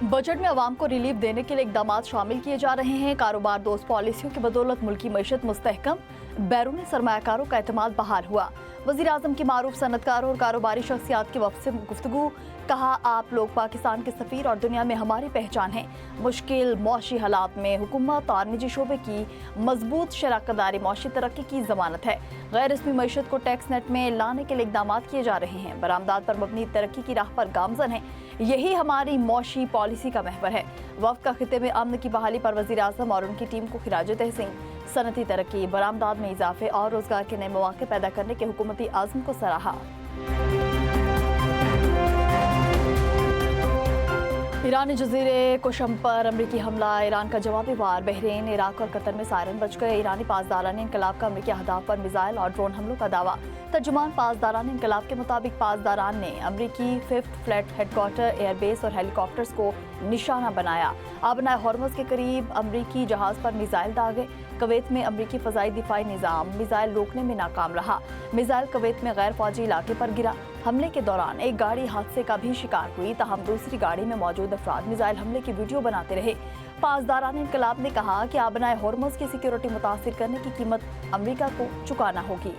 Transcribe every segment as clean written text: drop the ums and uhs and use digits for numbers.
Budget में आवाम को relief देने के लिए इकदाम शामिल किए जा रहे हैं। कारोबार दोस्त पॉलिसियों की बदौलत मुल्की मईशत मुस्तहकम, बैरूनी सरमायाकारों का एतमाद बहाल हुआ। वज़ीर आज़म की मारूफ सनतकारों और कारोबारी शख्सियात की वफ़द से गुफ्तगू। कहा, आप लोग पाकिस्तान के सफ़ीर और दुनिया में हमारी पहचान हैं। मुश्किल मौशी हालात में हुकूमत और निजी शोबे की मजबूत शराकतदारी मौशी तरक्की की ज़मानत है। गैर रस्मी मईशत को टैक्स नेट में लाने के लिए इकदाम किए जा रहे हैं। बरामदात पर मबनी तरक्की की राह पर गामजन है। यही हमारी मौशी पॉलिसी का महवर है। वफ़द का खिते में अमन की बहाली पर वज़ीर आज़म और उनकी टीम को खिराज तहसीन। सनती तरक्की, बरामदात में इजाफे और रोजगार के नए मौके पैदा करने के हुकूमती आज़म को सराहा। ईरानी जजीरे कुशम पर अमरीकी हमला, ईरान का जवाबी वार। बहरीन, इराक और कतर में सायरन बज गए। ईरानी पासदारान इंकलाब का अमरीकी अहदाफ पर मिसाइल और ड्रोन हमलों का दावा। तर्जुमान पासदारान इंकलाब के मुताबिक पासदारान ने अमरीकी 5th फ्लीट हेडक्वार्टर, एयरबेस और हेलीकॉप्टर्स को निशाना बनाया। आबनाए हॉर्मज़ के करीब अमरीकी जहाज पर मिसाइल दागे। कुवैत में अमरीकी फ़ज़ाई दिफाई निज़ाम मिसाइल रोकने में नाकाम रहा। मिसाइल कुवैत में गैर फौजी इलाके पर गिरा। हमले के दौरान एक गाड़ी हादसे का भी शिकार हुई, ताहम दूसरी गाड़ी में मौजूद अफराद मिसाइल हमले की वीडियो बनाते रहे। पासदारान इंकलाब ने कहा कि आबनाए हॉर्मज़ की सिक्योरिटी मुतासिर करने की कीमत अमरीका को चुकाना होगी।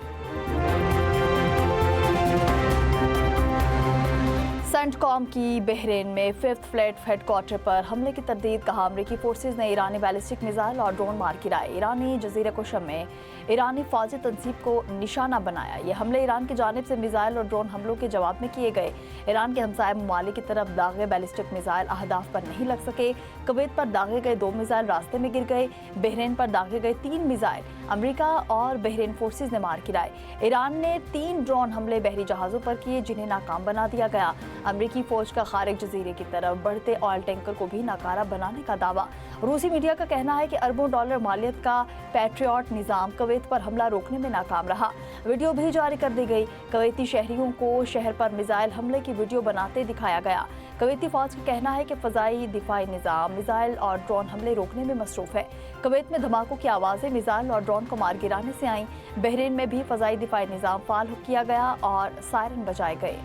सेंटकॉम की बहरीन में 5th फ्लीट हेडक्वार्टर पर हमले की तरदीद। कहा, अमरीकी फोर्सेज ने ईरानी बैलिस्टिक मिसाइल और ड्रोन मार गिराए। ईरानी जजीरा कुशम में ईरानी फौजी तंसीब को निशाना बनाया। ये हमले ईरान की जानिब से मिसाइल और ड्रोन हमलों के जवाब में किए गए। ईरान के हमसाय ममालिक की तरफ दागे बैलिस्टिक मिसाइल अहदाफ पर नहीं लग सके। कुवैत पर दागे गए 2 मिसाइल रास्ते में गिर गए। बहरीन पर दागे गए 3 मिसाइल अमरीका और बहरीन फोर्सेज ने मार गिराए। ईरान ने 3 ड्रोन हमले बहरी जहाज़ों पर किए, जिन्हें नाकाम बना दिया गया। अमरीकी फौज का खारिज जजीरे की तरफ बढ़ते ऑयल टैंकर को भी नाकारा बनाने का दावा। रूसी मीडिया का कहना है कि अरबों डॉलर मालियत का पैट्रियट निज़ाम कुवैत पर हमला रोकने में नाकाम रहा। वीडियो भी जारी कर दी गई। कुवैती शहरियों को शहर पर मिसाइल हमले की वीडियो बनाते दिखाया गया। कुवैती फौज का कहना है कि फ़ज़ाई दिफाई निज़ाम मिसाइल और ड्रोन हमले रोकने में मसरूफ़ है। कुवैत में धमाकों की आवाज़ें मिसाइल और ड्रोन को मार गिराने से आईं। बहरीन में भी फ़ज़ाई दिफाई निज़ाम फ़ाल किया गया और सायरन बजाए गए।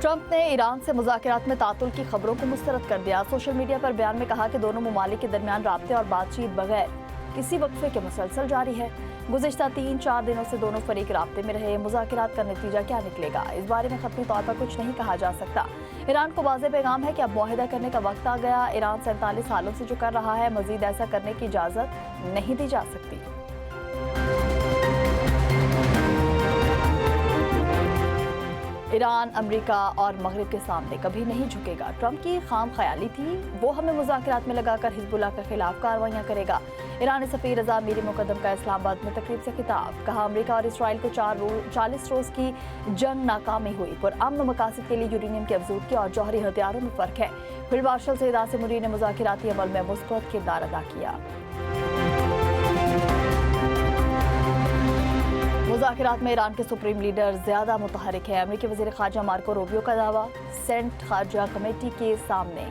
ट्रंप ने ईरान से मुज़ाकरात में तातुल की खबरों को मुस्तरद कर दिया। सोशल मीडिया पर बयान में कहा कि दोनों ममालिक के दरमियान राब्ते और बातचीत बगैर किसी वक्फे के मुसलसल जारी है। गुज़िश्ता 3-4 दिनों से दोनों फरीक राब्ते में रहे। मुज़ाकरात का नतीजा क्या निकलेगा, इस बारे में खतमी तौर पर कुछ नहीं कहा जा सकता। ईरान को वाज़ेह पैगाम है कि अब मुआहिदा करने का वक्त आ गया। ईरान 47 सालों से जो कर रहा है, मज़ीद ऐसा करने की इजाज़त नहीं दी जा सकती। ईरान अमेरिका और मगरिब के सामने कभी नहीं झुकेगा। ट्रंप की खाम ख्याली थी, वो हमें मुज़ाकरात में लगाकर हिजबुल्लाह के खिलाफ कार्रवाइयाँ करेगा। ईरानी सफ़ीर रज़ा मीरी मुक़द्दम का इस्लामाबाद में तकरीब से खिताब। कहा, अमेरिका और इसराइल को 40 रोज़ की जंग नाकामी हुई। पुरअमन मकासद के लिए यूरेनियम की अफजूदगी और जौहरी हथियारों में फ़र्क है। फील्ड मार्शल सईद आसिम मुनीर ने मुज़ाकराती अमल में मुस्बत किरदार अदा किया। मुज़ाकरात में ईरान के सुप्रीम लीडर ज़्यादा मुतहरिक है। अमेरिकी वज़ीर ख़ारजा मार्को रूबियो का दावा। सेनेट ख़ारजा कमेटी के सामने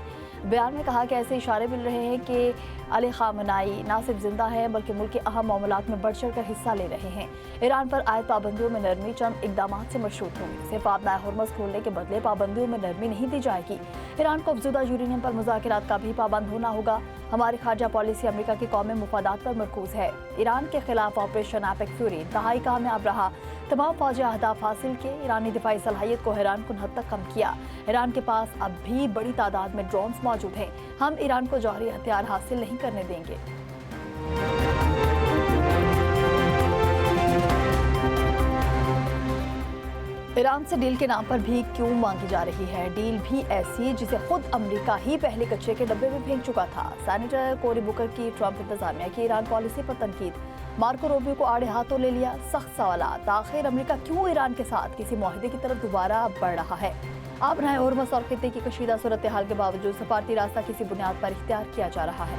बयान में कहा कि ऐसे इशारे मिल रहे हैं कि अली ख़ामेनी न सिर्फ जिंदा है बल्कि मुल्क के अहम मामलात में बढ़ चढ़ कर हिस्सा ले रहे हैं। ईरान पर आयद पाबंदियों में नरमी चंद इकदाम से मशरूत होंगी। सिर्फ आबनाए हॉर्मज़ खोलने के बदले पाबंदियों में नरमी नहीं दी जाएगी। ईरान को अफजुदा यूरेनियम पर मुज़ाकरात का भी पाबंद होना होगा। हमारी खारजा पॉलिसी अमेरिका के कौमी मुफादात पर मरकूज़ है। ईरान के खिलाफ ऑपरेशन एपिक फ्यूरी इंतहाई कामयाब रहा। तमाम फौजी अहदाफ हासिल किए। ईरानी दिफाई सलाहियत को हैरानकुन हद तक कम किया। ईरान के पास अब भी बड़ी तादाद में ड्रोन्स मौजूद हैं। हम ईरान को जौहरी हथियार हासिल नहीं करने देंगे। ईरान से डील के नाम पर भी क्यों मांगी जा रही है? डील भी ऐसी जिसे खुद अमेरिका ही पहले कच्चे के डब्बे में फेंक चुका था। सेनेटर कोरी बुकर की ट्रंप इंतजामिया की ईरान पॉलिसी पर तनकीद। मार्को रूबियो को आड़े हाथों ले लिया। सख्त सवालात, आखिर अमेरिका क्यों ईरान के साथ किसी मुआहदे की तरफ दोबारा बढ़ रहा है? आबनाए हॉर्मज़ और खित्ते की कशीदा सूरत हाल के बावजूद सफारती रास्ता किसी बुनियाद पर इख्तियार किया जा रहा है।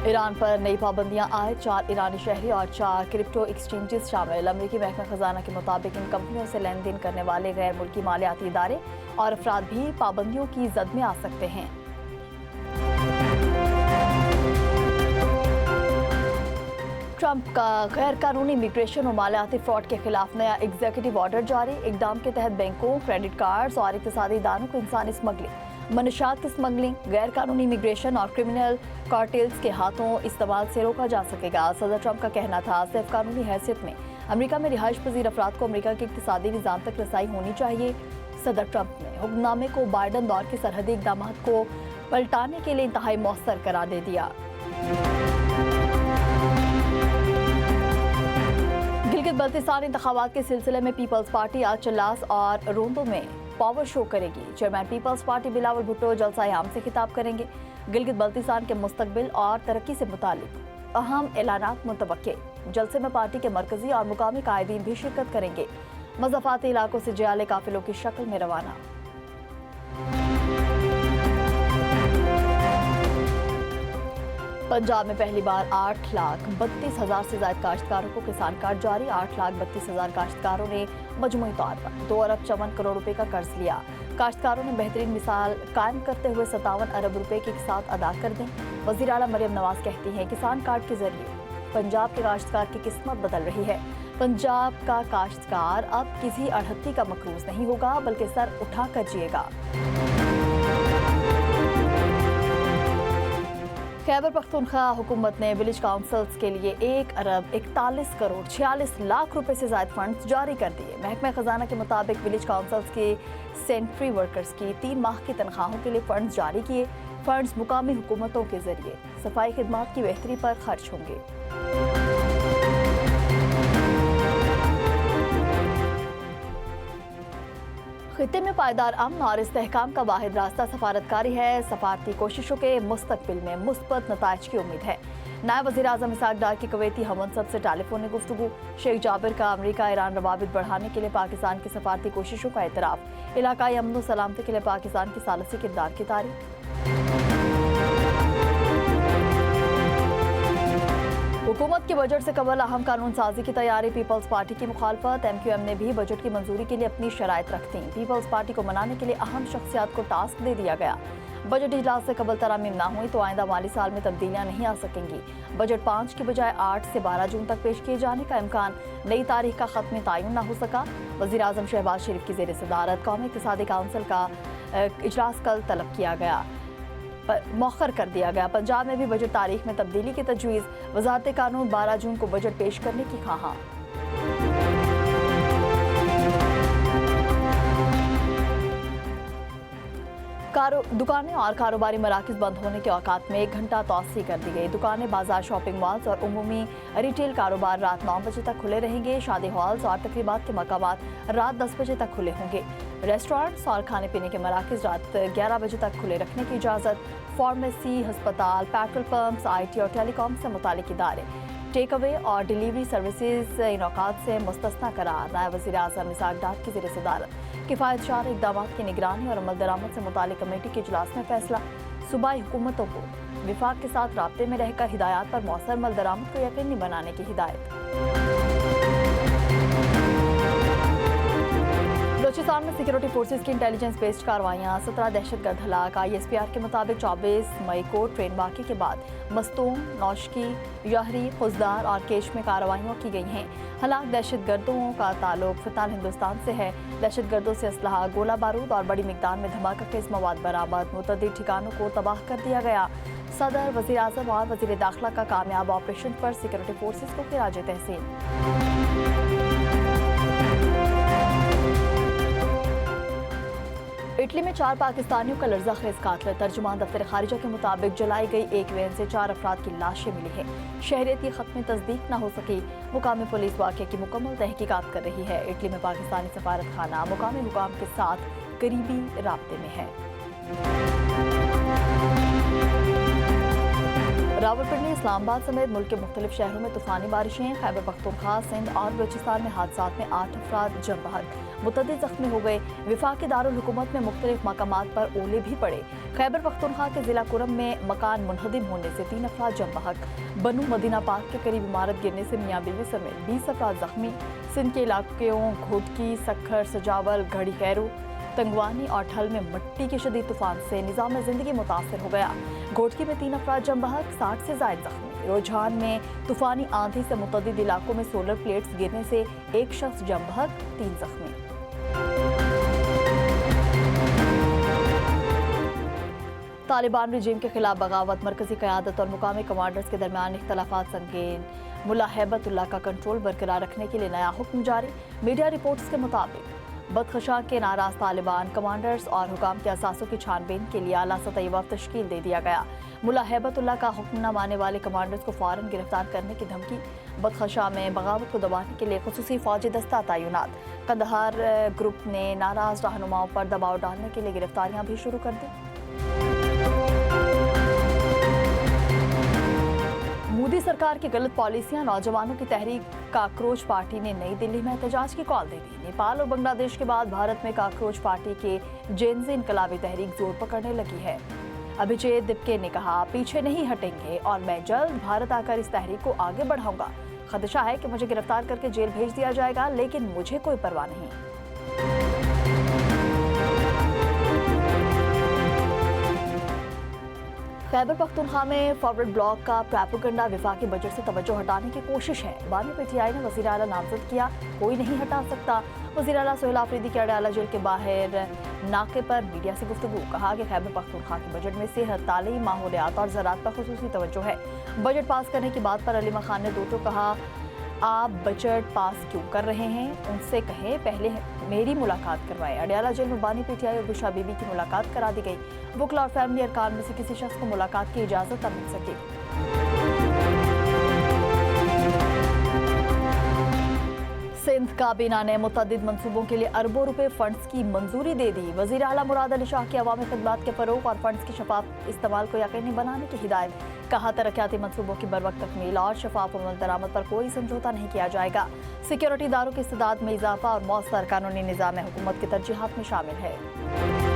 ईरान ईरान पर नई पाबंदियां आए, 4 ईरानी शहरी और 4 क्रिप्टो एक्सचेंजेस शामिल। अमरीकी महकमा खजाना के मुताबिक इन कंपनियों से लेन देन करने वाले गैर मुल्की मालियाती इदारे और अफराद भी पाबंदियों की जद में आ सकते हैं। ट्रंप का गैर कानूनी इमिग्रेशन और मालियाती फ्रॉड के खिलाफ नया एग्जीक्यूटिव ऑर्डर जारी। इकदाम के तहत बैंकों, क्रेडिट कार्ड्स और इक़्तिसादी इदारों को इंसानी स्मगलिंग, मनशियात की स्मगलिंग, गैर कानूनी इमिग्रेशन और क्रिमिनल कार्टेल्स के हाथों इस्तेमाल से रोका जा सकेगा। सदर ट्रंप का कहना था, सिर्फ कानूनी हैसियत में अमरीका में रिहाइश पजीर अफराद को अमरीका के इक़्तिसादी निज़ाम तक रसाई होनी चाहिए। सदर ट्रंप ने हुक्मनामे को बाइडन दौर के सरहदी इक़दाम को पलटाने के लिए इंतहाई मौसर करार दे दिया। गिलगित बल्तिस्तान इंतखाबात के सिलसिले में पीपल्स पार्टी आज चल्लास और रोंदो में पावर शो करेगी। चेयरमैन पीपल्स पार्टी बिलावल भुट्टो जलसा आम से खिताब करेंगे। गिलगित बल्तिस्तान के मुस्तकबिल और तरक्की से मुतालिक अहम ऐलानात मुतवक्के। जलसे में पार्टी के मरकजी और मुकामी कायदीन भी शिरकत करेंगे। मज़ाफ़ाती इलाकों से जियाले काफिलों की शक्ल में रवाना। पंजाब में पहली बार 8,32,000 से ज्यादा काश्तकारों को किसान कार्ड जारी। 8,32,000 काश्तकारों ने मजमूई तौर पर 2 अरब 54 करोड़ रुपए का कर्ज लिया। काश्तकारों ने बेहतरीन मिसाल कायम करते हुए 57 अरब रुपए के साथ अदा कर दें। वज़ीर आला मरियम नवाज कहती हैं, किसान कार्ड के जरिए पंजाब के काश्तकार की किस्मत बदल रही है। पंजाब का काश्तकार अब किसी अड़हत्ती का मकरूज नहीं होगा, बल्कि सर उठा कर जिएगा। खैबर पख्तूनख्वा हुकूमत ने विलेज काउंसिल्स के लिए 1 अरब 41 करोड़ 46 लाख रुपए से ज्यादा फंड्स जारी कर दिए। महकमा खजाना के मुताबिक विलेज काउंसिल्स के सेंट्री वर्कर्स की 3 माह की तनख्वाहों के लिए फंड्स जारी किए। फंड्स मुकामी हुकूमतों के जरिए सफाई खिदमात की बेहतरी पर खर्च होंगे। खित्ते में पायदार अमन और इस्तेहकाम का वाहिद रास्ता सफारतकारी है। सफारती कोशिशों के मुस्तकबिल में मुस्बत नताइज की उम्मीद है। नायब वज़ीर आज़म इसहाक डार की कुवैती हमसब से टेलीफोनिक गुफ्तगू। शेख जाबिर का अमरीका ईरान रवाबित बढ़ाने के लिए पाकिस्तान की सफारती कोशिशों का एतराफ़। इलाकाई अमन व सलामती के लिए पाकिस्तान की सालसी किरदार की तारीफ। हुकूमत के बजट से कबल अहम कानून साजी की तैयारी। पीपल्स पार्टी की मुखालफत। MQM ने भी बजट की मंजूरी के लिए अपनी शराइत रख दी। पीपल्स पार्टी को मनाने के लिए अहम शख्सियात को टास्क दे दिया गया। बजट इजलास से कबल तरामीम ना हुई तो आइंदा माली साल में तब्दीलियां नहीं आ सकेंगी। बजट 5 की बजाय 8 से 12 जून तक पेश किए जाने का इम्कान। नई तारीख का खत्म तयन ना हो सका। वज़ीर आज़म शहबाज शरीफ की ज़ेर सदारत कौमी इक़्तिसादी काउंसिल का इजलास कल तलब किया गया, मौखर कर दिया गया। पंजाब में भी बजट तारीख में तब्दीली की तजवीज़। वज़ारत कानून 12 जून को बजट पेश करने की ख्वाहां। दुकानें और कारोबारी मराकज़ बंद होने के औकात में 1 घंटा तौसी कर दी गई। दुकानें, बाजार, शॉपिंग मॉल्स और उमूमी रिटेल कारोबार रात 9 बजे तक खुले रहेंगे। शादी हॉल्स और तकरीबात के मकामात रात 10 बजे तक खुले होंगे। रेस्टोरेंट्स और खाने पीने के मराकज़ रात 11 बजे तक खुले रखने की इजाज़त। फार्मेसी, हस्पताल, पेट्रोल पंप्स, IT और टेलीकॉम से मुतालिक इदारे टेक अवे और डिलीवरी सर्विसेज इन औकात से मुस्तस्ना करार। नायब वज़ीर आज़म इसहाक डार की ज़ेर सदारत किफ़ायतशार इक़दाम की निगरानी और अमल दरामद से मुतालिक कमेटी के इजलास में फैसला। सूबाई हुकूमतों को विफाक के साथ राब्ते में रहकर हिदायत पर मौसर अमल दरामद को यकीनी बनाने की हिदायत। बलूचिस्तान में सिक्योरिटी फोर्सेज की इंटेलिजेंस बेस्ड कार्रवाइयाँ। 17 दहशतगर्द हलाक। ISPR के मुताबिक 24 मई को ट्रेन वाक़े के बाद मस्तूम, नौशकी, याहरी, खुजदार और केश में कार्रवाइयाँ की गई हैं। हलाक दहशतगर्दों का ताल्लुक फितान हिंदुस्तान से है। दहशतगर्दों से असलहा, गोला बारूद और बड़ी मिकदार में धमाका खेज मवाद बरामद। मुतअद्दिद ठिकानों को तबाह कर दिया गया। सदर, वज़ीर आज़म और वज़ीर दाखिला का कामयाब ऑपरेशन पर सिक्योरिटी फोर्सेज को खिराज तहसीन। इटली में 4 पाकिस्तानियों का लर्जा खेज कातल। तर्जुमान दफ्तर खारिजा के मुताबिक जलाई गई एक वैन से 4 अफराद की लाशें मिली हैं। शहरियत की खत्म तस्दीक न हो सकी। मुकामी पुलिस वाक़े की मुकम्मल तहकीकात कर रही है। इटली में पाकिस्तानी सफारत खाना मुकामी हुकाम के साथ करीबी राब्ते में है। रावलपिंडी, इस्लामाबाद समेत मुल्क के मुख्तलिफ शहरों में तूफानी बारिशें। खैबर पख्तूनख्वा, सिंध और बलूचिस्तान में हादसात में 8 अफराद जम बहक, मुतअद्दिद जख्मी हो गए। विफाकी दारुल हुकूमत में मुख्तलिफ मकामात पर ओले भी पड़े। खैबर पख्तूनख्वा के जिला कुरम में मकान मुनहदिम होने से 3 अफराद जम बहक। बनू मदीना पार्क के करीब इमारत गिरने से मियाँ बीवी समेत 20 अफराद जख्मी। सिंध के इलाकों घोटकी, सखर, सजावल, घड़ी खैरू, तंगवानी और ठल में मिट्टी के शदीद तूफान से निज़ाम ज़िंदगी मुतासर हो गया। घोटकी में 3 अफराद जम बहक, 60 से ज़ायद जख्मी। रुझान में तूफानी आंधी से मुतअद्दिद इलाकों में सोलर प्लेट्स गिरने से 1 शख्स जम बहक, 3 जख्मी। तालिबान रजीम के खिलाफ बगावत, मरकजी क़यादत और मुकामी कमांडर्स के दरमियान इख्तलाफात संगीन। मुल्ला हैबतुल्लाह का कंट्रोल बरकरार रखने के लिए नया हुक्म जारी। मीडिया रिपोर्ट्स के मुताबिक बदखशां के नाराज तालिबान कमांडर्स और हुकाम के असासों की छानबीन के लिए आला सतही वफ़द तश्कील दे दिया गया। मुल्ला हैबतुल्लाह का हुक्म न मानने वाले कमांडर्स को फ़ौरन गिरफ्तार करने की धमकी। बदखशां में बगावत को दबाने के लिए खुसूसी फ़ौजी दस्ता तैनात। कंदहार ग्रुप ने नाराज रहनुमाओं पर दबाव डालने के लिए गिरफ्तारियां भी शुरू कर दी। मोदी सरकार की गलत पॉलिसियां, नौजवानों की तहरीक काकरोच पार्टी ने नई दिल्ली में एहतजाज की कॉल दे दी। नेपाल और बांग्लादेश के बाद भारत में काकरोच पार्टी के जेनजी इनकलाबी तहरीक जोर पकड़ने लगी है। अभिजीत दिपके ने कहा, पीछे नहीं हटेंगे और मैं जल्द भारत आकर इस तहरीक को आगे बढ़ाऊंगा। खदशा है कि मुझे गिरफ्तार करके जेल भेज दिया जाएगा, लेकिन मुझे कोई परवाह नहीं। खैबर पख्तूनख्वा में फॉरवर्ड ब्लॉक का प्रोपेगेंडा विफाकी बजट से तवज्जो हटाने की कोशिश है। बानी पीटीआई ने वज़ीर आला नामजद किया, कोई नहीं हटा सकता। वज़ीर आला सोहेल आफरीदी के अडयाला जेल के बाहर नाके पर मीडिया से गुफ्तगू। कहा कि खैबर पख्तूनख्वा के बजट में सेहत, तालीम, माहौलियात और ज़राअत पर खुसूसी तवज्जो है। बजट पास करने की बात पर अलीमा खान ने दो कहा, आप बजट पास क्यों कर रहे हैं, उनसे कहें पहले मेरी मुलाकात करवाएं। अडयाला जेल में बानी पीटीआई और बुशरा बीबी की मुलाकात करा दी गई। वुकला और फैमिली अरकान में से किसी शख्स को मुलाकात की इजाज़त न मिल सकी। सिंध काबीना ने मुतअद्दिद मंसूबों के लिए अरबों रुपए फंड्स की मंजूरी दे दी। वज़ीर आला मुराद अली शाह की अवामी खिदमात के फ़रोग़ और फंड्स की शफाफ इस्तेमाल को यकीनी बनाने की हिदायत। कहा, तरक्याती मंसूबों की बरवक्त तकमील और शफाफ अमल दरामद पर कोई समझौता नहीं किया जाएगा। सिक्योरिटी इदारों की इस्तेदाद में इजाफा और मौसर कानूनी निज़ाम हुकूमत की तरजीहात में शामिल है।